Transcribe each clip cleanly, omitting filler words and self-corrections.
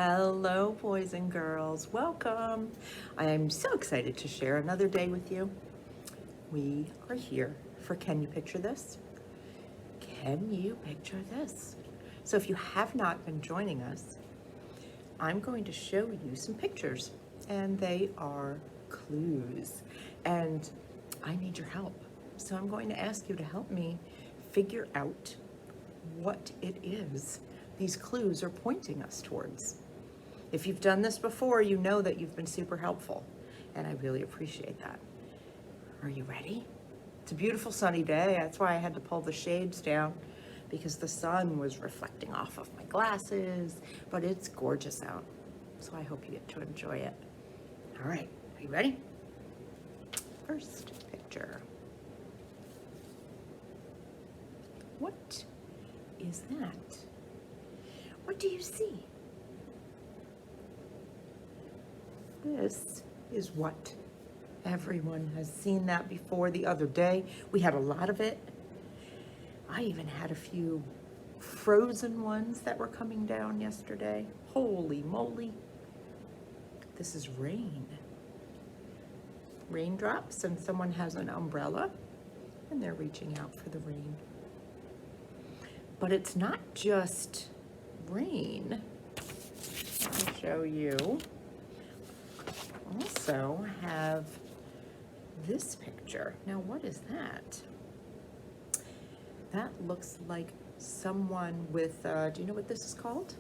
Hello, boys and girls. Welcome. I am so excited to share another day with you. We are here for Can You Picture This? Can you picture this? So if you have not been joining us, I'm going to show you some pictures, and they are clues. And I need your help. So I'm going to ask you to help me figure out what it is these clues are pointing us towards. If you've done this before, you know that you've been super helpful, and I really appreciate that. Are you ready? It's a beautiful sunny day. That's why I had to pull the shades down, because the sun was reflecting off of my glasses, but it's gorgeous out. So I hope you get to enjoy it. All right, are you ready? First picture. What is that? What do you see? This is what? Everyone has seen that before. The other day, we had a lot of it. I even had a few frozen ones that were coming down yesterday. Holy moly. This is rain. Raindrops, and someone has an umbrella, and they're reaching out for the rain. But it's not just rain. Let me show you. Also have this picture. Now, what is that? That looks like someone with, do you know what this is called?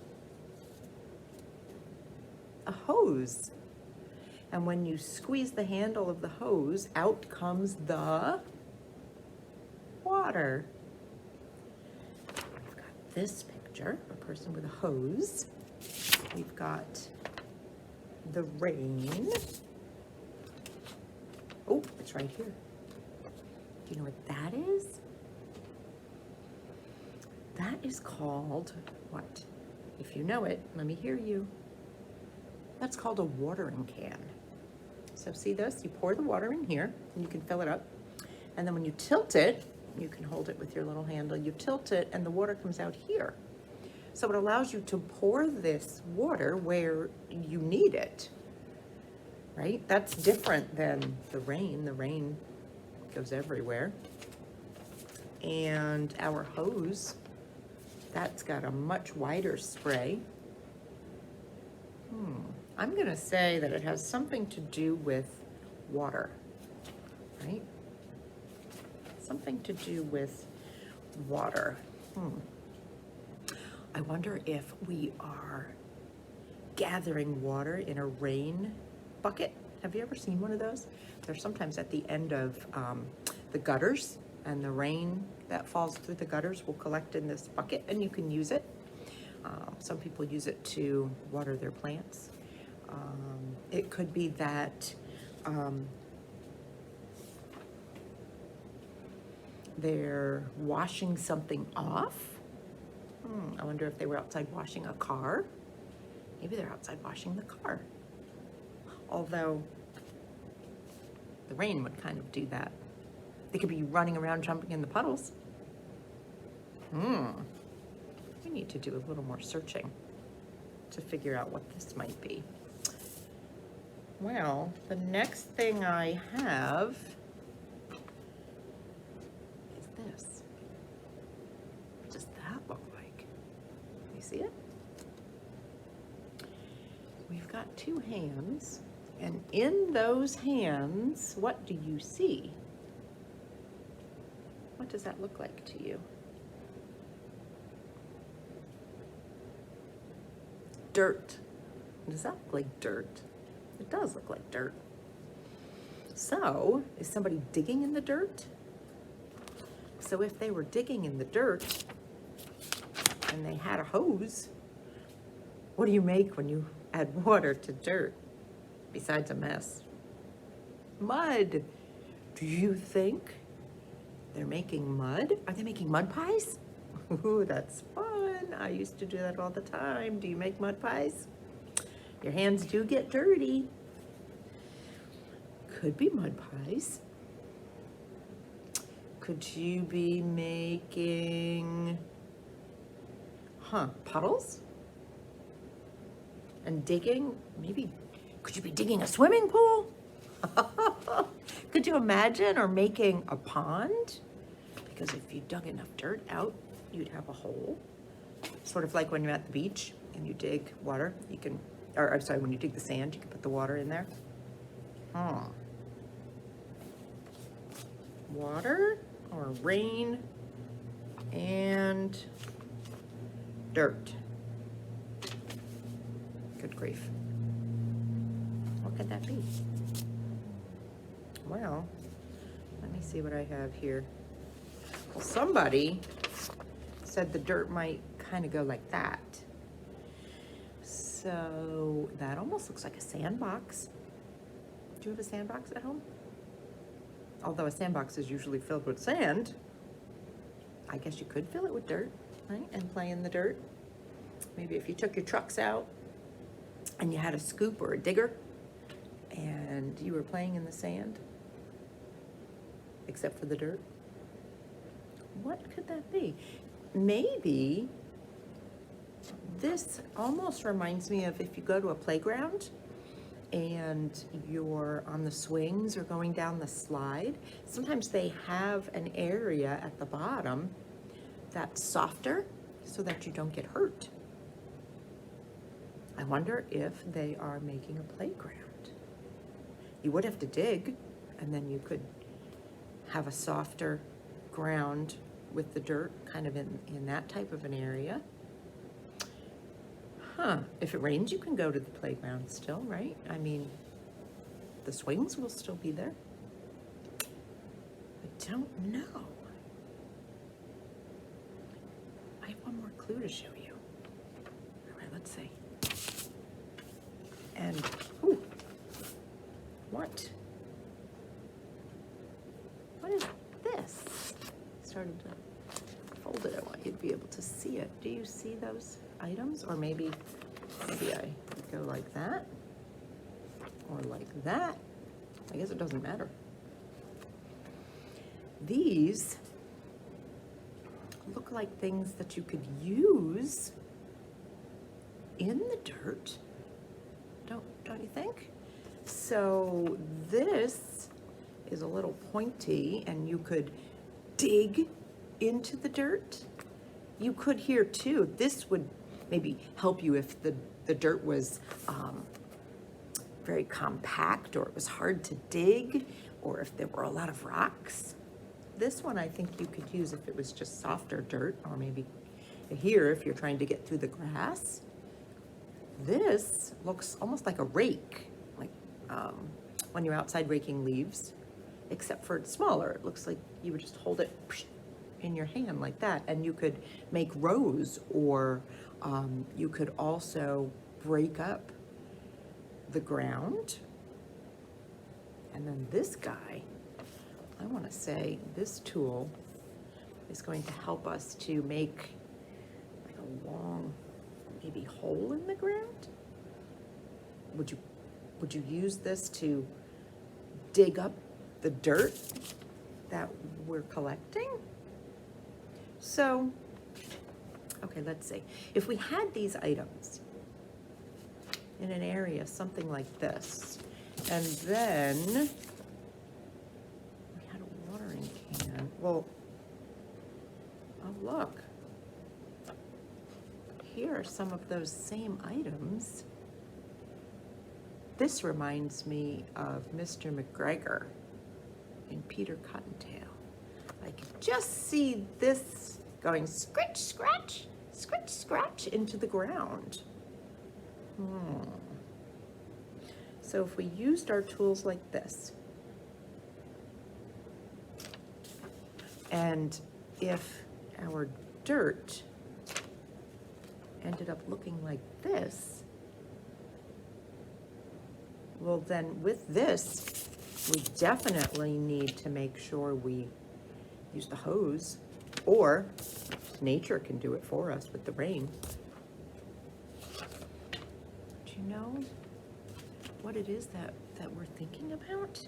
A hose. And when you squeeze the handle of the hose, out comes the water. We've got this picture, a person with a hose. We've got the rain. Oh, it's right here. Do you know what that is? That is called what? If you know it, let me hear you. That's called a watering can. So see this? You pour the water in here, and you can fill it up. And then when you tilt it, you can hold it with your little handle. You tilt it, and the water comes out here. So it allows you to pour this water where you need it, right? That's different than the rain. The rain goes everywhere. And our hose, that's got a much wider spray. I'm gonna say that it has something to do with water, right? Something to do with water. I wonder if we are gathering water in a rain bucket. Have you ever seen one of those? They're sometimes at the end of the gutters, and the rain that falls through the gutters will collect in this bucket, and you can use it. Some people use it to water their plants. It could be that they're washing something off. I wonder if they were outside washing a car. Maybe they're outside washing the car. Although the rain would kind of do that. They could be running around jumping in the puddles. We need to do a little more searching to figure out what this might be. Well, the next thing I have is this. What does that look like? You see it? We've got two hands, and in those hands, what do you see? What does that look like to you? Dirt. Does that look like dirt? It does look like dirt. So, is somebody digging in the dirt? So if they were digging in the dirt and they had a hose, what do you make when you add water to dirt besides a mess? Mud. Do you think they're making mud? Are they making mud pies? Ooh, that's fun. I used to do that all the time. Do you make mud pies? Your hands do get dirty. Could be mud pies. Could you be making, puddles? And digging, maybe, could you be digging a swimming pool? Could you imagine, or making a pond? Because if you dug enough dirt out, you'd have a hole. Sort of like when you're at the beach and you dig water, you can, or I'm sorry, when you dig the sand, you can put the water in there. Water or rain and dirt. Good grief. What could that be? Well, let me see what I have here. Well, somebody said the dirt might kind of go like that. So that almost looks like a sandbox. Do you have a sandbox at home? Although a sandbox is usually filled with sand, I guess you could fill it with dirt, right? And play in the dirt. Maybe if you took your trucks out and you had a scoop or a digger and you were playing in the sand, except for the dirt. What could that be? Maybe this almost reminds me of if you go to a playground and you're on the swings or going down the slide. Sometimes they have an area at the bottom that's softer so that you don't get hurt. I wonder if they are making a playground. You would have to dig, and then you could have a softer ground with the dirt kind of in that type of an area. If it rains, you can go to the playground still, right? I mean, the swings will still be there. I don't know. I have one more clue to show you. All right, let's see. And, ooh, what? What is this? Started to fold it. I want you to be able to see it. Do you see those items? Or maybe I go like that or like that. I guess it doesn't matter. These look like things that you could use in the dirt, don't you think? So this is a little pointy and you could dig into the dirt. You could here too. This would maybe help you if the dirt was very compact, or it was hard to dig, or if there were a lot of rocks. This one I think you could use if it was just softer dirt, or maybe here if you're trying to get through the grass. This looks almost like a rake, like when you're outside raking leaves, except for it's smaller. It looks like you would just hold it in your hand like that, and you could make rows, or you could also break up the ground. And then this guy, I want to say this tool is going to help us to make like a long, maybe hole in the ground. Would you use this to dig up the dirt that we're collecting? So, okay, let's see. If we had these items in an area, something like this, and then we had a watering can. Well, oh look, here are some of those same items. This reminds me of Mr. McGregor in Peter Cottontail. I can just see this going scratch, scratch, scratch, scratch into the ground. So if we used our tools like this, and if our dirt ended up looking like this, well then with this, we definitely need to make sure we use the hose, or nature can do it for us with the rain. Do you know what it is that we're thinking about?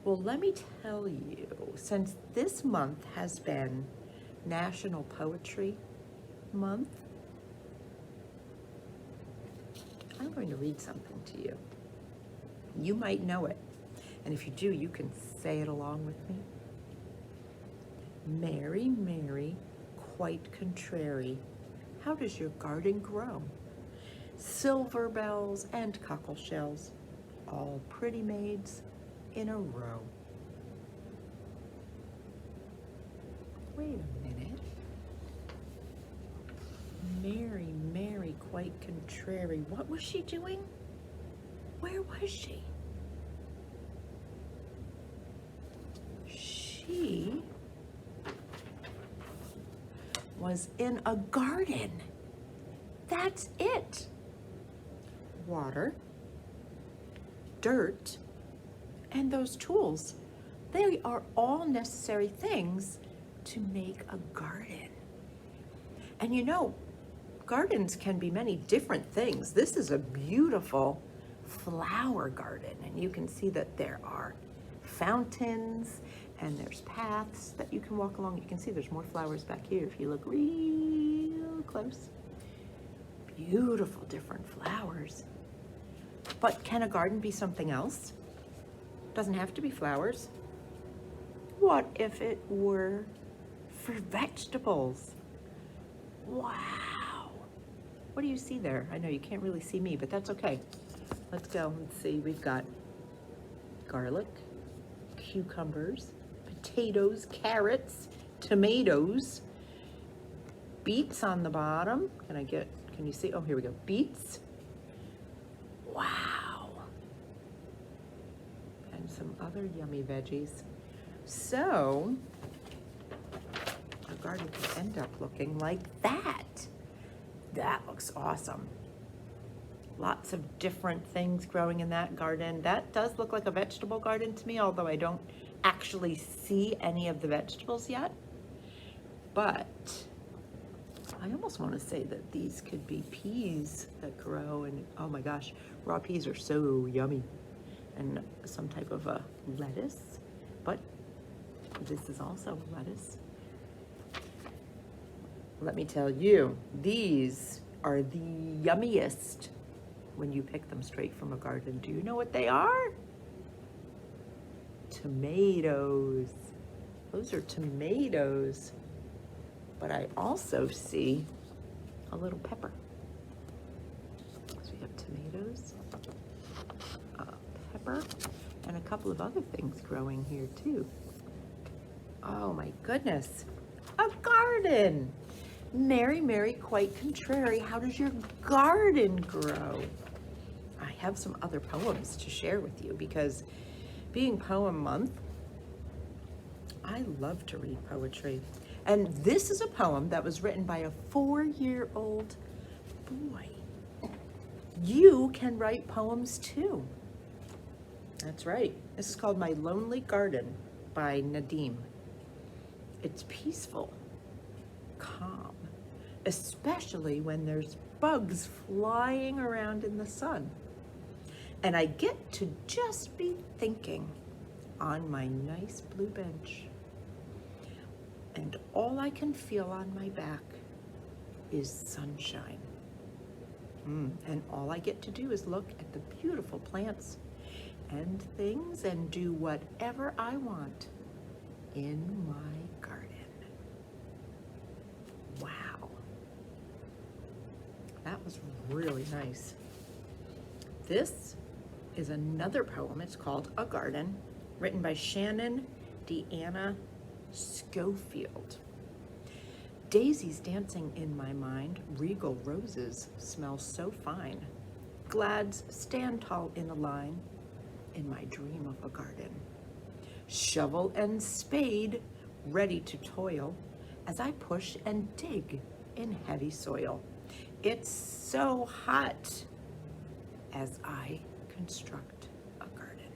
Well, let me tell you, since this month has been National Poetry Month, I'm going to read something to you. You might know it. And if you do, you can say it along with me. Mary, Mary, quite contrary, how does your garden grow? Silver bells and cockle shells, all pretty maids in a row. Wait a minute. Mary, Mary, quite contrary. What was she doing? Where was she? She was in a garden. That's it. Water, dirt, and those tools. They are all necessary things to make a garden. And you know, gardens can be many different things. This is a beautiful flower garden, and you can see that there are fountains and there's paths that you can walk along. You can see there's more flowers back here if you look real close. Beautiful different flowers. But can a garden be something else? Doesn't have to be flowers. What if it were for vegetables? Wow. What do you see there? I know you can't really see me, but that's okay. Let's go. Let's see. We've got garlic, cucumbers, potatoes, carrots, tomatoes, beets on the bottom. Can you see? Oh, here we go. Beets. Wow. And some other yummy veggies. So, our garden could end up looking like that. That looks awesome. Lots of different things growing in that garden. That does look like a vegetable garden to me, although I don't actually see any of the vegetables yet. But I almost want to say that these could be peas that grow, and oh my gosh, raw peas are so yummy. And some type of a lettuce, but this is also lettuce. Let me tell you, these are the yummiest when you pick them straight from a garden. Do you know what they are? Tomatoes. Those are tomatoes. But I also see a little pepper. So we have tomatoes, pepper, and a couple of other things growing here too. Oh my goodness, a garden. Mary, Mary, quite contrary, how does your garden grow? I have some other poems to share with you because being Poem Month, I love to read poetry. And this is a poem that was written by a 4-year-old boy. You can write poems too. That's right. This is called My Lonely Garden by Nadim. It's peaceful, calm, especially when there's bugs flying around in the sun. And I get to just be thinking on my nice blue bench. And all I can feel on my back is sunshine. And all I get to do is look at the beautiful plants and things and do whatever I want in my garden. Wow. That was really nice. This is another poem. It's called A Garden, written by Shannon Deanna Schofield. Daisies dancing in my mind, regal roses smell so fine. Glads stand tall in a line in my dream of a garden. Shovel and spade ready to toil as I push and dig in heavy soil. It's so hot as I construct a garden.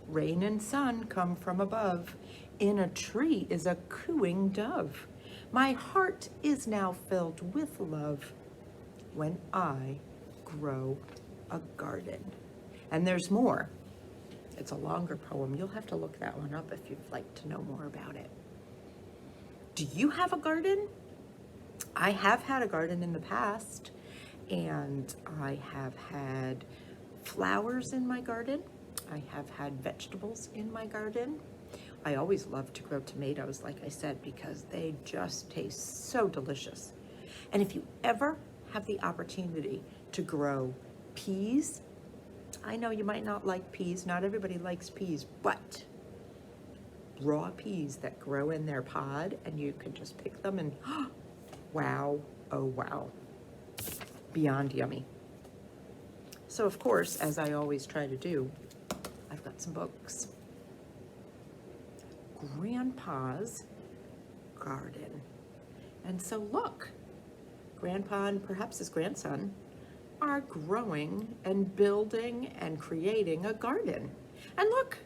Rain and sun come from above. In a tree is a cooing dove. My heart is now filled with love when I grow a garden. And there's more. It's a longer poem. You'll have to look that one up if you'd like to know more about it. Do you have a garden? I have had a garden in the past, And I have had flowers in my garden. I have had vegetables in my garden. I always love to grow tomatoes, like I said, because they just taste so delicious. And if you ever have the opportunity to grow peas, I know you might not like peas, not everybody likes peas, but raw peas that grow in their pod and you can just pick them and wow, oh wow, beyond yummy. So of course, as I always try to do, I've got some books. Grandpa's Garden. And so look, Grandpa and perhaps his grandson are growing and building and creating a garden. And look,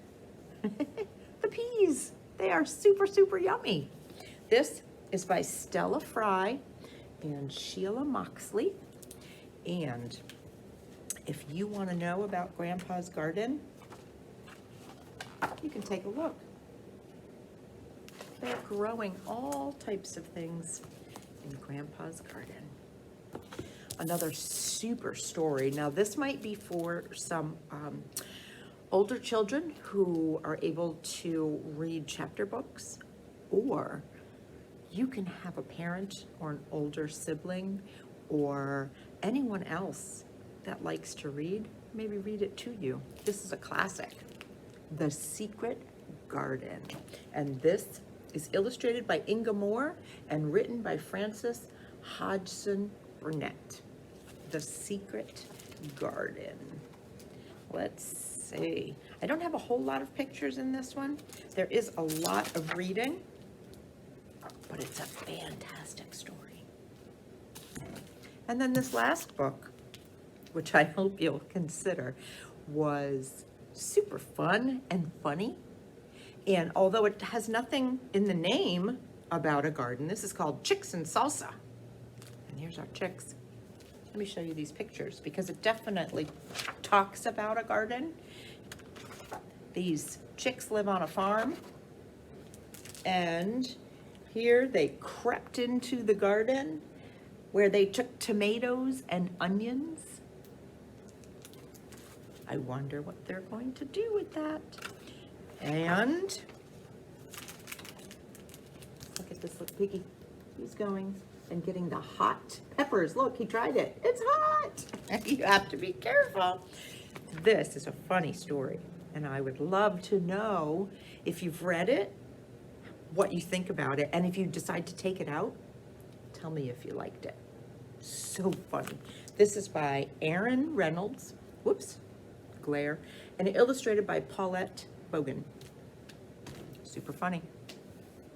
the peas, they are super, super yummy. This is by Stella Fry and Sheila Moxley. And if you want to know about Grandpa's garden, you can take a look. They're growing all types of things in Grandpa's garden. Another super story. Now this might be for some older children who are able to read chapter books, or you can have a parent or an older sibling or anyone else that likes to read, maybe read it to you. This is a classic, The Secret Garden. And this is illustrated by Inga Moore and written by Frances Hodgson Burnett. The Secret Garden. Let's see. I don't have a whole lot of pictures in this one. There is a lot of reading, but it's a fantastic story. And then this last book, which I hope you'll consider, was super fun and funny. And although it has nothing in the name about a garden, this is called Chicks and Salsa. And here's our chicks. Let me show you these pictures because it definitely talks about a garden. These chicks live on a farm, and here they crept into the garden where they took tomatoes and onions. I wonder what they're going to do with that. And look at this little piggy. He's going and getting the hot peppers. Look, he tried it. It's hot. You have to be careful. This is a funny story, and I would love to know if you've read it, what you think about it, and if you decide to take it out, tell me if you liked it. So funny. This is by Aaron Reynolds. Whoops, glare. And illustrated by Paulette Bogan. Super funny.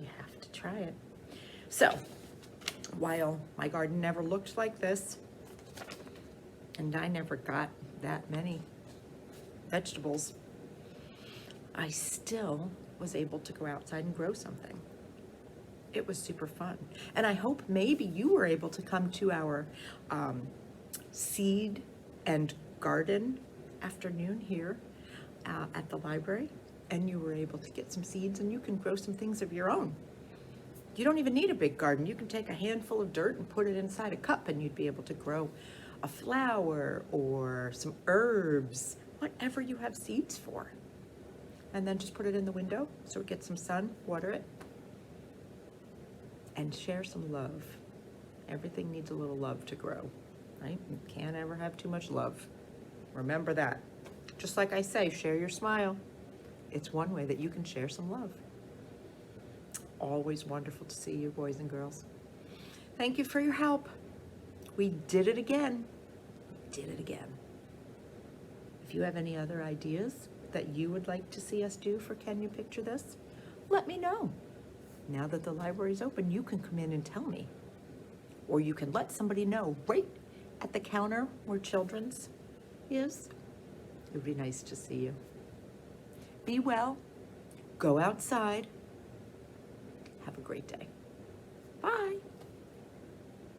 You have to try it. So, while my garden never looked like this, and I never got that many vegetables, I still was able to go outside and grow something. It was super fun. And I hope maybe you were able to come to our seed and garden afternoon here at the library, and you were able to get some seeds and you can grow some things of your own. You don't even need a big garden. You can take a handful of dirt and put it inside a cup and you'd be able to grow a flower or some herbs, whatever you have seeds for. And then just put it in the window so it gets some sun, water it, and share some love. Everything needs a little love to grow, right? You can't ever have too much love. Remember that. Just like I say, share your smile. It's one way that you can share some love. Always wonderful to see you, boys and girls. Thank you for your help. We did it again. Did it again. If you have any other ideas that you would like to see us do for Can You Picture This, let me know. Now that the library's open, you can come in and tell me. Or you can let somebody know right at the counter where Children's is. It would be nice to see you. Be well. Go outside. Have a great day. Bye.